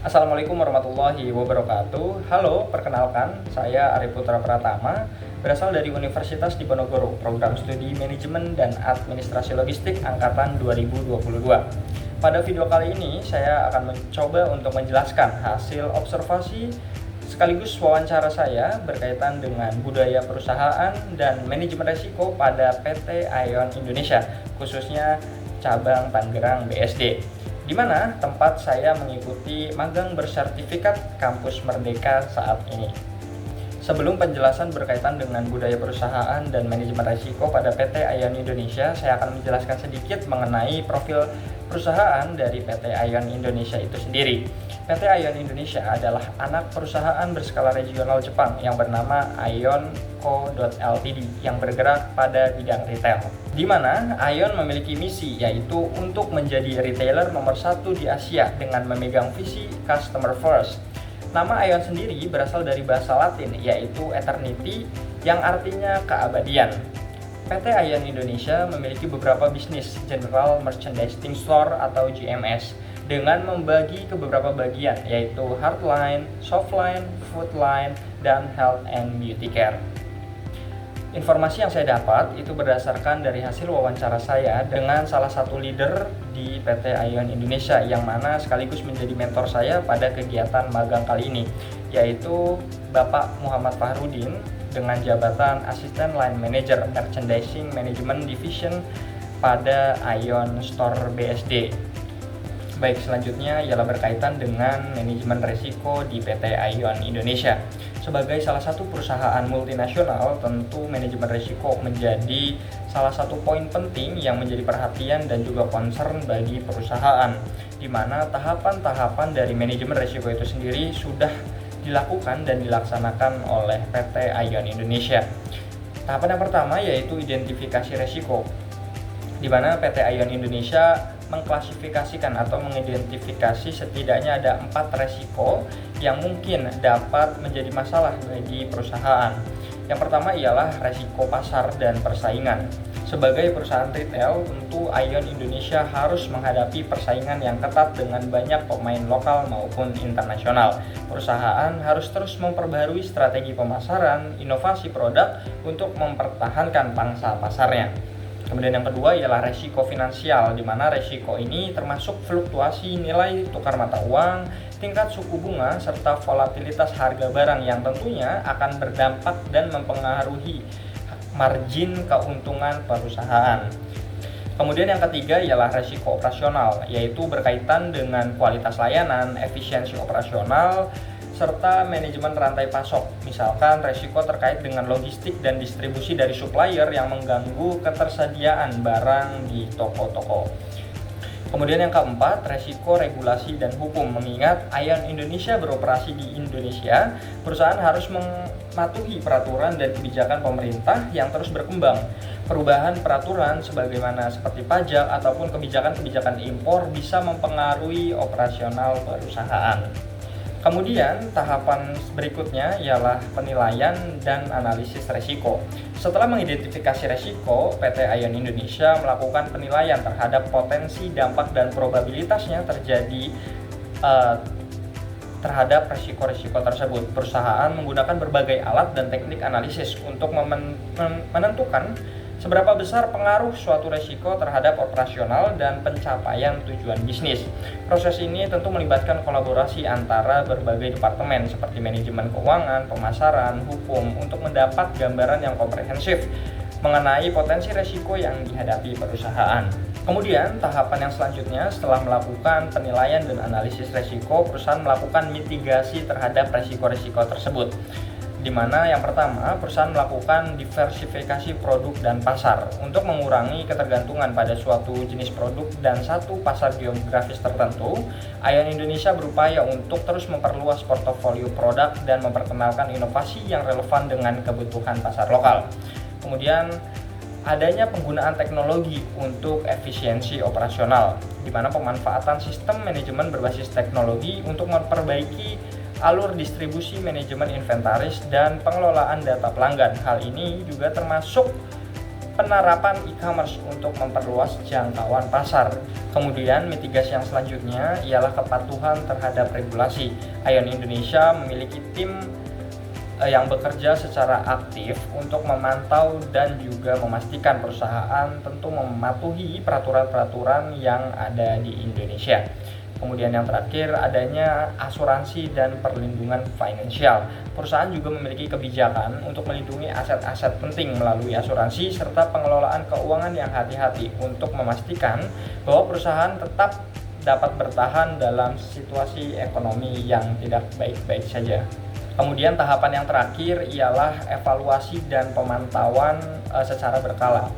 Assalamualaikum warahmatullahi wabarakatuh. Halo, perkenalkan, saya Arif Putra Pratama, berasal dari Universitas Diponegoro, Program Studi Manajemen dan Administrasi Logistik Angkatan 2022. Pada video kali ini, saya akan mencoba untuk menjelaskan hasil observasi sekaligus wawancara saya berkaitan dengan budaya perusahaan dan manajemen resiko pada PT Ion Indonesia, khususnya cabang Tangerang BSD, di mana tempat saya mengikuti magang bersertifikat Kampus Merdeka saat ini. Sebelum penjelasan berkaitan dengan budaya perusahaan dan manajemen risiko pada PT Ion Indonesia, saya akan menjelaskan sedikit mengenai profil perusahaan dari PT Ion Indonesia itu sendiri. PT Ion Indonesia adalah anak perusahaan berskala regional Jepang yang bernama Ion Co. Ltd. Yang bergerak pada bidang retail, di mana Ion memiliki misi yaitu untuk menjadi retailer nomor 1 di Asia dengan memegang visi Customer First. Nama Ion sendiri berasal dari bahasa Latin yaitu Eternity yang artinya keabadian. PT Ion Indonesia memiliki beberapa bisnis General Merchandising Store atau GMS dengan membagi ke beberapa bagian yaitu Hardline, Softline, Foodline, dan Health and Beauty Care. Informasi yang saya dapat itu berdasarkan dari hasil wawancara saya dengan salah satu leader di PT Ion Indonesia yang mana sekaligus menjadi mentor saya pada kegiatan magang kali ini, yaitu Bapak Muhammad Fahrudin dengan jabatan Asisten Line Manager Merchandising Management Division pada Ion Store BSD. Baik, selanjutnya ialah berkaitan dengan manajemen risiko di PT Ion Indonesia. Sebagai salah satu perusahaan multinasional, tentu manajemen risiko menjadi salah satu poin penting yang menjadi perhatian dan juga concern bagi perusahaan, di mana tahapan-tahapan dari manajemen risiko itu sendiri sudah dilakukan dan dilaksanakan oleh PT Ion Indonesia. Tahapan yang pertama yaitu identifikasi risiko, di mana PT Ion Indonesia mengklasifikasikan atau mengidentifikasi setidaknya ada 4 resiko yang mungkin dapat menjadi masalah bagi perusahaan. Yang pertama ialah resiko pasar dan persaingan. Sebagai perusahaan retail, tentu Ion Indonesia harus menghadapi persaingan yang ketat dengan banyak pemain lokal maupun internasional. Perusahaan harus terus memperbarui strategi pemasaran, inovasi produk untuk mempertahankan pangsa pasarnya. Kemudian yang kedua ialah resiko finansial, di mana resiko ini termasuk fluktuasi nilai tukar mata uang, tingkat suku bunga, serta volatilitas harga barang yang tentunya akan berdampak dan mempengaruhi margin keuntungan perusahaan. Kemudian yang ketiga ialah resiko operasional, yaitu berkaitan dengan kualitas layanan, efisiensi operasional, serta manajemen rantai pasok. Misalkan resiko terkait dengan logistik dan distribusi dari supplier yang mengganggu ketersediaan barang di toko-toko. Kemudian yang keempat, resiko regulasi dan hukum. Mengingat Ion Indonesia beroperasi di Indonesia, perusahaan harus mematuhi peraturan dan kebijakan pemerintah yang terus berkembang. Perubahan peraturan sebagaimana seperti pajak ataupun kebijakan-kebijakan impor bisa mempengaruhi operasional perusahaan. Kemudian tahapan berikutnya ialah penilaian dan analisis resiko. Setelah mengidentifikasi resiko, PT Ion Indonesia melakukan penilaian terhadap potensi, dampak, dan probabilitasnya terjadi terhadap resiko-resiko tersebut. Perusahaan menggunakan berbagai alat dan teknik analisis untuk menentukan seberapa besar pengaruh suatu resiko terhadap operasional dan pencapaian tujuan bisnis. Proses ini tentu melibatkan kolaborasi antara berbagai departemen seperti manajemen keuangan, pemasaran, hukum untuk mendapat gambaran yang komprehensif mengenai potensi resiko yang dihadapi perusahaan. Kemudian tahapan yang selanjutnya setelah melakukan penilaian dan analisis resiko, perusahaan melakukan mitigasi terhadap resiko-resiko tersebut, di mana yang pertama, perusahaan melakukan diversifikasi produk dan pasar untuk mengurangi ketergantungan pada suatu jenis produk dan satu pasar geografis tertentu. Ion Indonesia berupaya untuk terus memperluas portofolio produk dan memperkenalkan inovasi yang relevan dengan kebutuhan pasar lokal. Kemudian adanya penggunaan teknologi untuk efisiensi operasional, di mana pemanfaatan sistem manajemen berbasis teknologi untuk memperbaiki alur distribusi, manajemen inventaris, dan pengelolaan data pelanggan. Hal ini juga termasuk penerapan e-commerce untuk memperluas jangkauan pasar. Kemudian mitigasi yang selanjutnya ialah kepatuhan terhadap regulasi. Ion Indonesia memiliki tim yang bekerja secara aktif untuk memantau dan juga memastikan perusahaan tentu mematuhi peraturan-peraturan yang ada di Indonesia. Kemudian yang terakhir, adanya asuransi dan perlindungan finansial. Perusahaan juga memiliki kebijakan untuk melindungi aset-aset penting melalui asuransi serta pengelolaan keuangan yang hati-hati untuk memastikan bahwa perusahaan tetap dapat bertahan dalam situasi ekonomi yang tidak baik-baik saja. Kemudian tahapan yang terakhir ialah evaluasi dan pemantauan secara berkala.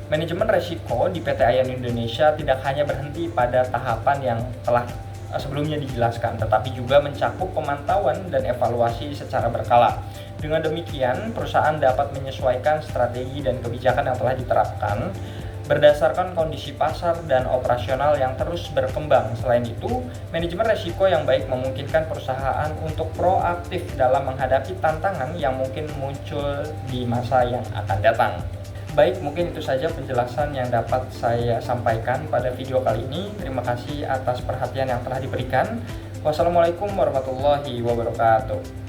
Manajemen resiko di PT Ion Indonesia tidak hanya berhenti pada tahapan yang telah sebelumnya dijelaskan, tetapi juga mencakup pemantauan dan evaluasi secara berkala. Dengan demikian, perusahaan dapat menyesuaikan strategi dan kebijakan yang telah diterapkan berdasarkan kondisi pasar dan operasional yang terus berkembang. Selain itu, manajemen resiko yang baik memungkinkan perusahaan untuk proaktif dalam menghadapi tantangan yang mungkin muncul di masa yang akan datang. Baik, mungkin itu saja penjelasan yang dapat saya sampaikan pada video kali ini. Terima kasih atas perhatian yang telah diberikan. Wassalamualaikum warahmatullahi wabarakatuh.